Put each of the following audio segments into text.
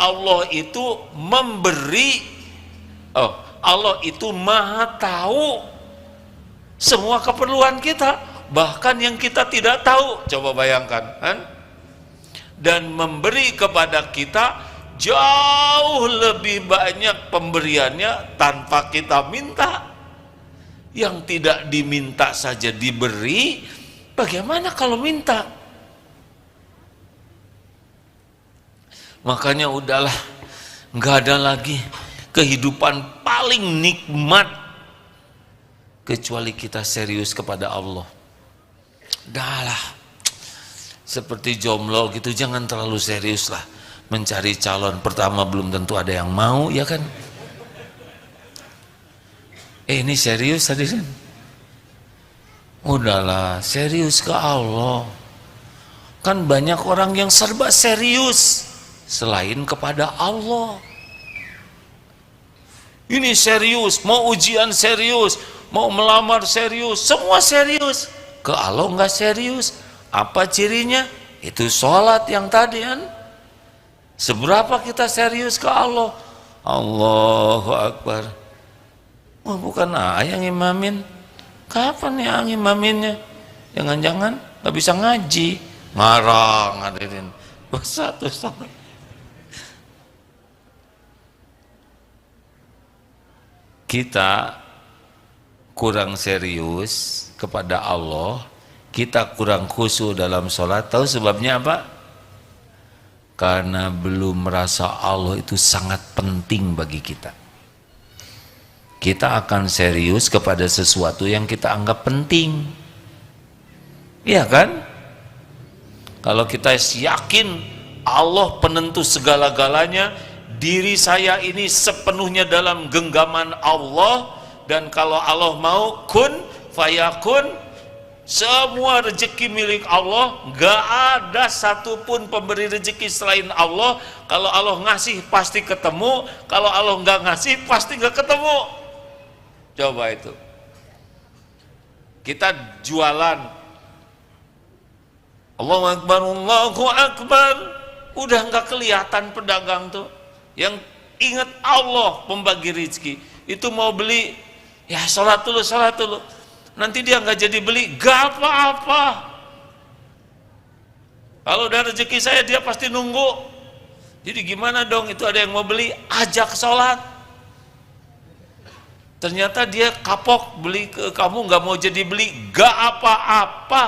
Allah itu memberi, Allah itu maha tahu semua keperluan kita, bahkan yang kita tidak tahu. Coba bayangkan kan? Dan memberi kepada kita jauh lebih banyak pemberiannya tanpa kita minta. Yang tidak diminta saja diberi, bagaimana kalau minta? Makanya udahlah, nggak ada lagi kehidupan paling nikmat kecuali kita serius kepada Allah. Udahlah, seperti jomblo gitu, jangan terlalu serius lah mencari calon. Pertama belum tentu ada yang mau, ya kan? Ini serius hadirin. Udahlah, serius ke Allah. Kan banyak orang yang serba serius selain kepada Allah. Ini serius, mau ujian serius, mau melamar serius, semua serius. Ke Allah nggak serius. Apa cirinya? Itu sholat yang tadi kan. Seberapa kita serius ke Allah? Allahu Akbar. Oh, bukan yang imamin. Kapan ya ngimaminnya? Jangan-jangan nggak bisa ngaji. Ngarang hadirin. Satu sama. Kita kurang serius kepada Allah, kita kurang khusyuk dalam sholat. Tahu sebabnya apa? Karena belum merasa Allah itu sangat penting bagi kita. Kita akan serius kepada sesuatu yang kita anggap penting, iya kan? Kalau kita yakin Allah penentu segala-galanya, diri saya ini sepenuhnya dalam genggaman Allah, dan kalau Allah mau kun fayakun, semua rezeki milik Allah, gak ada satupun pemberi rezeki selain Allah. Kalau Allah ngasih pasti ketemu, kalau Allah nggak ngasih pasti nggak ketemu. Coba itu, kita jualan, Allahu Akbar, Allahu Akbar, udah nggak kelihatan pedagang tuh. Yang ingat Allah pembagi rezeki, itu mau beli, ya sholat dulu, nanti dia nggak jadi beli, gak apa-apa. Kalau udah rezeki saya dia pasti nunggu. Jadi gimana dong, itu ada yang mau beli, ajak sholat. Ternyata dia kapok beli ke kamu, nggak mau jadi beli, gak apa-apa.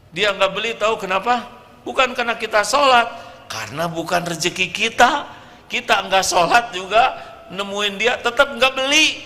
Dia nggak beli, tahu kenapa? Bukan karena kita sholat, karena bukan rezeki kita. Kita nggak sholat juga nemuin dia, tetap nggak beli.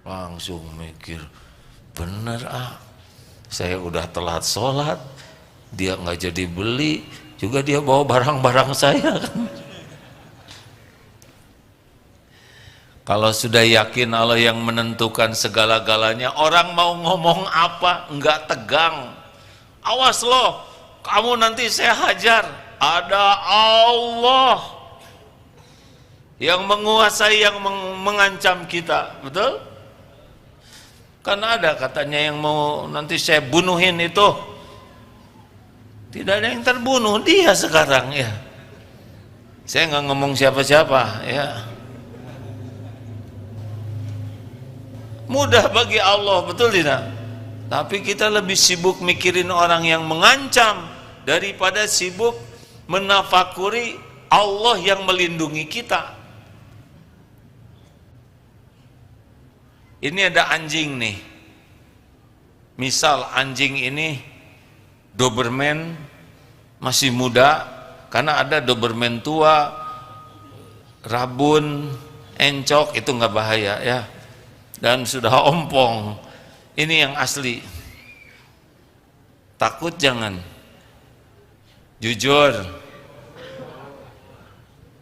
Langsung mikir, bener saya udah telat sholat, dia nggak jadi beli, juga dia bawa barang-barang saya kan. Kalau sudah yakin Allah yang menentukan segala-galanya, orang mau ngomong apa nggak tegang. Awas loh, kamu nanti saya hajar. Ada Allah yang menguasai, yang mengancam kita, betul? Kan ada katanya yang mau nanti saya bunuhin itu. Tidak ada yang terbunuh, dia sekarang ya. Saya nggak ngomong siapa-siapa ya. Mudah bagi Allah, betul tidak? Tapi kita lebih sibuk mikirin orang yang mengancam daripada sibuk menafakuri Allah yang melindungi kita. Ini ada anjing nih. Misal anjing ini Doberman masih muda, karena ada Doberman tua, rabun, encok, itu nggak bahaya ya. Dan sudah ompong. Ini yang asli. Takut jangan. Jujur.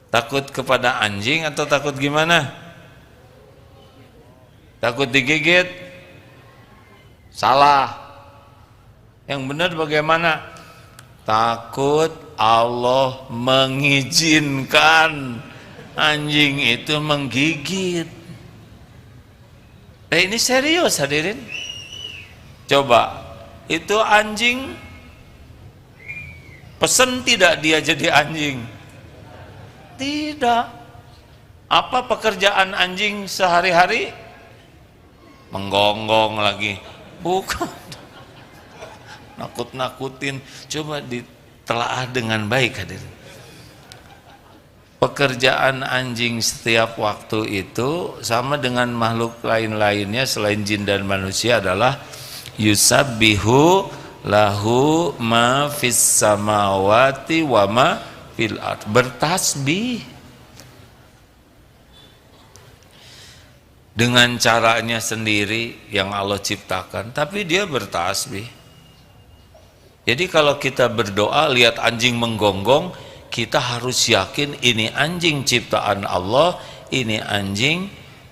Takut kepada anjing atau takut gimana? Takut digigit? Salah. Yang benar bagaimana? Takut Allah mengizinkan anjing itu menggigit. Ini serius hadirin. Coba, itu anjing Pesen tidak dia jadi anjing? Tidak. Apa pekerjaan anjing sehari-hari? Menggonggong lagi. Bukan. Nakut-nakutin. Coba ditelaah dengan baik hadirin. Pekerjaan anjing setiap waktu itu sama dengan makhluk lain-lainnya selain jin dan manusia adalah yusabbihu lahu ma fis samawati wa ma fil ard, bertasbih dengan caranya sendiri yang Allah ciptakan, tapi dia bertasbih. Jadi kalau kita berdoa lihat anjing menggonggong, kita harus yakin ini anjing ciptaan Allah, ini anjing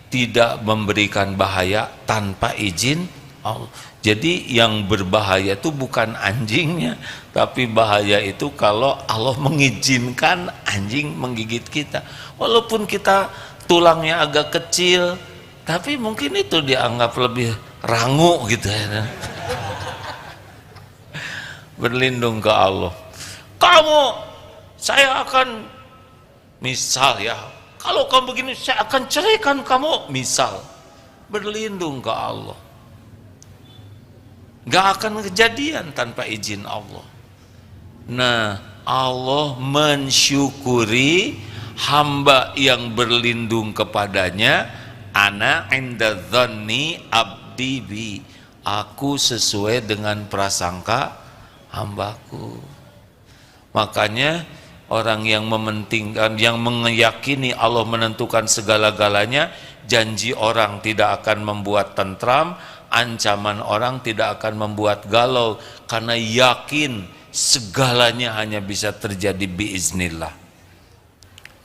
tidak memberikan bahaya tanpa izin Allah. Jadi yang berbahaya itu bukan anjingnya, tapi bahaya itu kalau Allah mengizinkan anjing menggigit kita. Walaupun kita tulangnya agak kecil, tapi mungkin itu dianggap lebih rangu gitu ya. Berlindung ke Allah. Saya akan, misal ya, kalau kamu begini saya akan ceraikan kamu, misal. Berlindung ke Allah. Gak akan kejadian tanpa izin Allah. Nah, Allah mensyukuri hamba yang berlindung kepadanya. Ana inda dhanni abdi bi, aku sesuai dengan prasangka hambaku. Makanya orang yang mementingkan, yang meyakini Allah menentukan segala-galanya, janji orang tidak akan membuat tentram, ancaman orang tidak akan membuat galau, karena yakin segalanya hanya bisa terjadi biiznillah.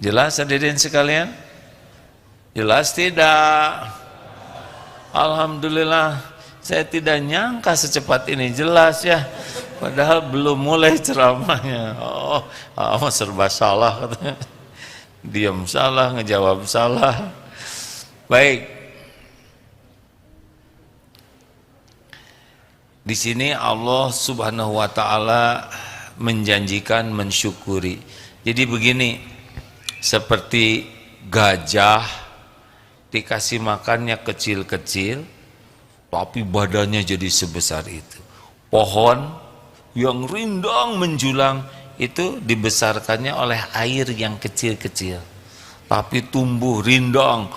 Jelas hadirin sekalian? Jelas tidak? Alhamdulillah, saya tidak nyangka secepat ini jelas ya. Padahal belum mulai ceramahnya. Serba salah katanya. Diam salah, ngejawab salah. Baik. Di sini Allah Subhanahu wa taala menjanjikan mensyukuri. Jadi begini, seperti gajah dikasih makannya kecil-kecil, tapi badannya jadi sebesar itu. Pohon yang rindang menjulang itu dibesarkannya oleh air yang kecil-kecil, tapi tumbuh rindang.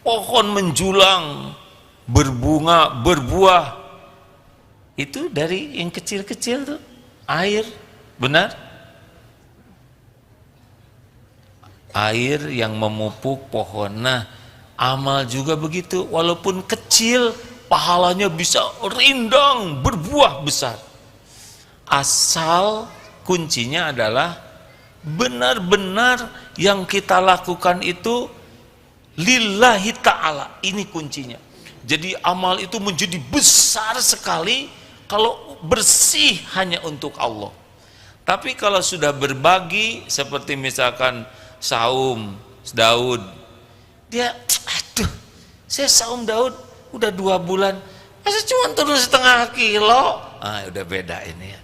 Pohon menjulang, berbunga, berbuah, itu dari yang kecil-kecil tuh air, benar? Air yang memupuk pohon. Nah, amal juga begitu, walaupun kecil pahalanya bisa rindang, berbuah besar. Asal kuncinya adalah benar-benar yang kita lakukan itu lillahi ta'ala. Ini kuncinya. Jadi amal itu menjadi besar sekali kalau bersih hanya untuk Allah. Tapi kalau sudah berbagi, seperti misalkan saum Daud, dia, aduh, saya saum Daud udah 2 bulan, masa cuma turun setengah kilo, udah beda ini ya.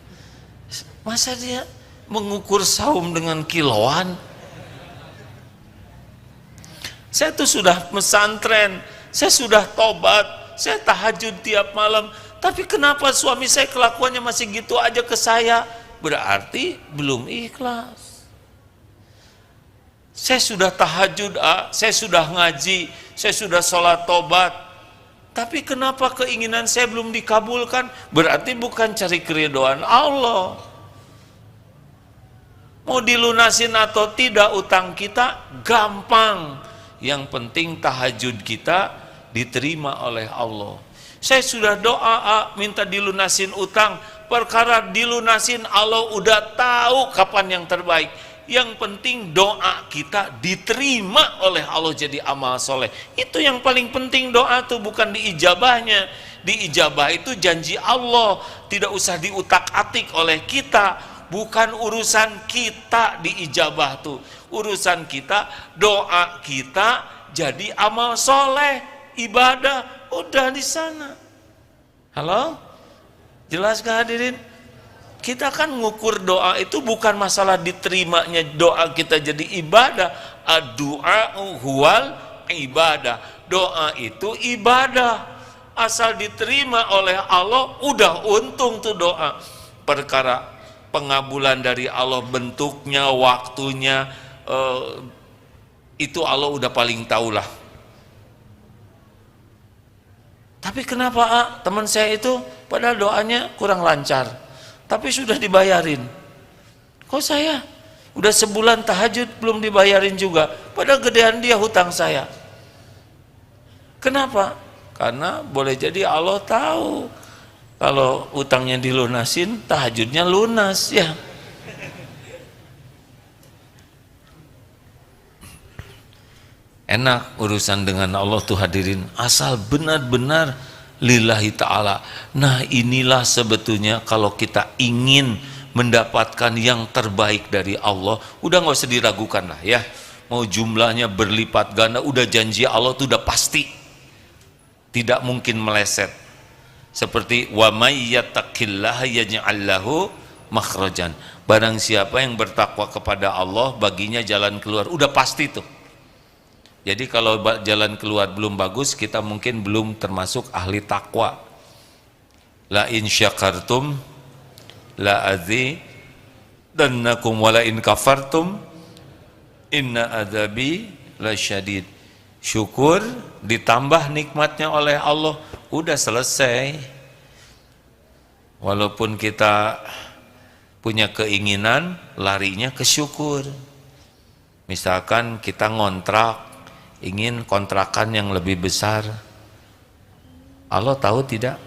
Masa dia mengukur saum dengan kiloan? Saya tuh sudah pesantren, saya sudah tobat, saya tahajud tiap malam, tapi kenapa suami saya kelakuannya masih gitu aja ke saya? Berarti belum ikhlas. Saya sudah tahajud, saya sudah ngaji, saya sudah sholat tobat, tapi kenapa keinginan saya belum dikabulkan? Berarti bukan cari keridhaan Allah. Mau dilunasin atau tidak utang kita gampang, yang penting tahajud kita diterima oleh Allah. Saya sudah doa minta dilunasin utang, perkara dilunasin Allah udah tahu kapan yang terbaik. Yang penting doa kita diterima oleh Allah jadi amal soleh. Itu yang paling penting, doa tuh bukan diijabahnya. Diijabah itu janji Allah, tidak usah diutak-atik oleh kita. Bukan urusan kita diijabah tuh, urusan kita doa kita jadi amal soleh, ibadah udah di sana. Halo, jelas gak hadirin? Kita kan ngukur doa itu bukan masalah diterimanya doa kita jadi ibadah. Ad-du'a huwal ibadah. Doa itu ibadah. Asal diterima oleh Allah, udah untung tuh doa. Perkara pengabulan dari Allah, bentuknya, waktunya, itu Allah udah paling tahu lah. Tapi kenapa teman saya itu padahal doanya kurang lancar, tapi sudah dibayarin? Kok saya udah sebulan tahajud belum dibayarin juga, padahal gedean dia hutang saya. Kenapa? Karena boleh jadi Allah tahu kalau utangnya dilunasin, tahajudnya lunas ya. Enak urusan dengan Allah tuh hadirin, asal benar-benar lillahi ta'ala. Nah inilah sebetulnya kalau kita ingin mendapatkan yang terbaik dari Allah, udah gak usah diragukan lah ya. Mau jumlahnya berlipat ganda, udah janji Allah tuh udah pasti, tidak mungkin meleset. Seperti wa may yattaqillaha yaj'al lahu makhrajan. Barang siapa yang bertakwa kepada Allah, baginya jalan keluar, udah pasti tuh. Jadi kalau jalan keluar belum bagus, kita mungkin belum termasuk ahli takwa. La in syakartum la azidannakum wa la in kafartum inna adzabi lasyadid. Syukur ditambah nikmatnya oleh Allah, udah selesai. Walaupun kita punya keinginan, larinya ke syukur. Misalkan kita ngontrak, ingin kontrakan yang lebih besar, Allah tahu tidak?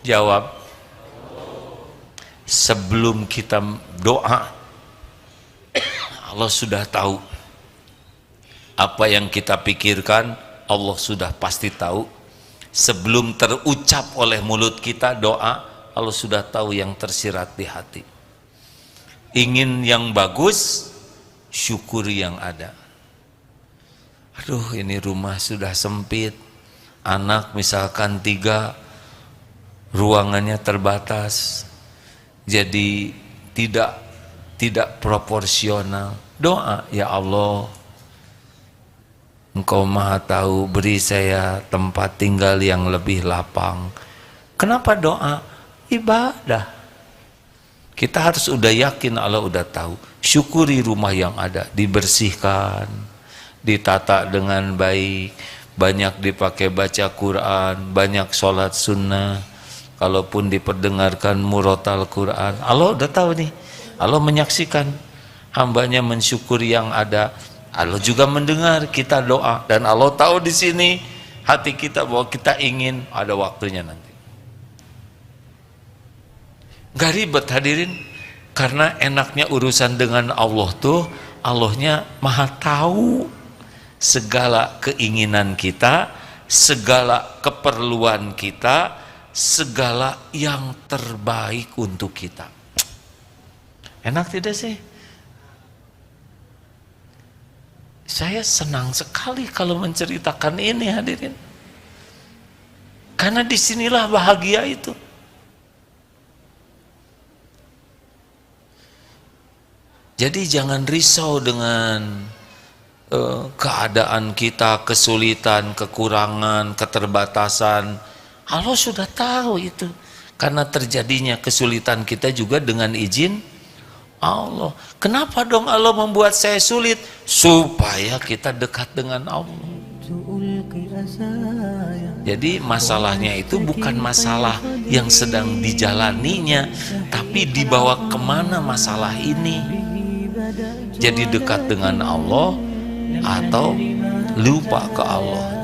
Jawab. Sebelum kita doa, Allah sudah tahu. Apa yang kita pikirkan, Allah sudah pasti tahu. Sebelum terucap oleh mulut kita doa, Allah sudah tahu yang tersirat di hati. Ingin yang bagus, syukuri yang ada. Aduh, ini rumah sudah sempit, anak misalkan 3, ruangannya terbatas, jadi tidak proporsional. Doa, ya Allah, Engkau maha tahu, beri saya tempat tinggal yang lebih lapang. Kenapa doa? Ibadah. Kita harus udah yakin Allah udah tahu. Syukuri rumah yang ada, dibersihkan, ditata dengan baik, banyak dipakai baca Quran, banyak sholat sunnah, kalaupun diperdengarkan murotal Quran. Allah udah tahu nih, Allah menyaksikan hambanya mensyukuri yang ada. Allah juga mendengar kita doa, dan Allah tahu di sini hati kita bahwa kita ingin, ada waktunya nanti. Gak ribet hadirin, karena enaknya urusan dengan Allah tuh, Allahnya maha tahu segala keinginan kita, segala keperluan kita, segala yang terbaik untuk kita. Enak tidak sih? Saya senang sekali kalau menceritakan ini hadirin, karena disinilah bahagia itu. Jadi jangan risau dengan keadaan kita, kesulitan, kekurangan, keterbatasan. Allah sudah tahu itu, karena terjadinya kesulitan kita juga dengan izin Allah. Kenapa dong Allah membuat saya sulit? Supaya kita dekat dengan Allah. Jadi masalahnya itu bukan masalah yang sedang dijalaninya, tapi dibawa kemana masalah ini. Jadi dekat dengan Allah atau lupa ke Allah.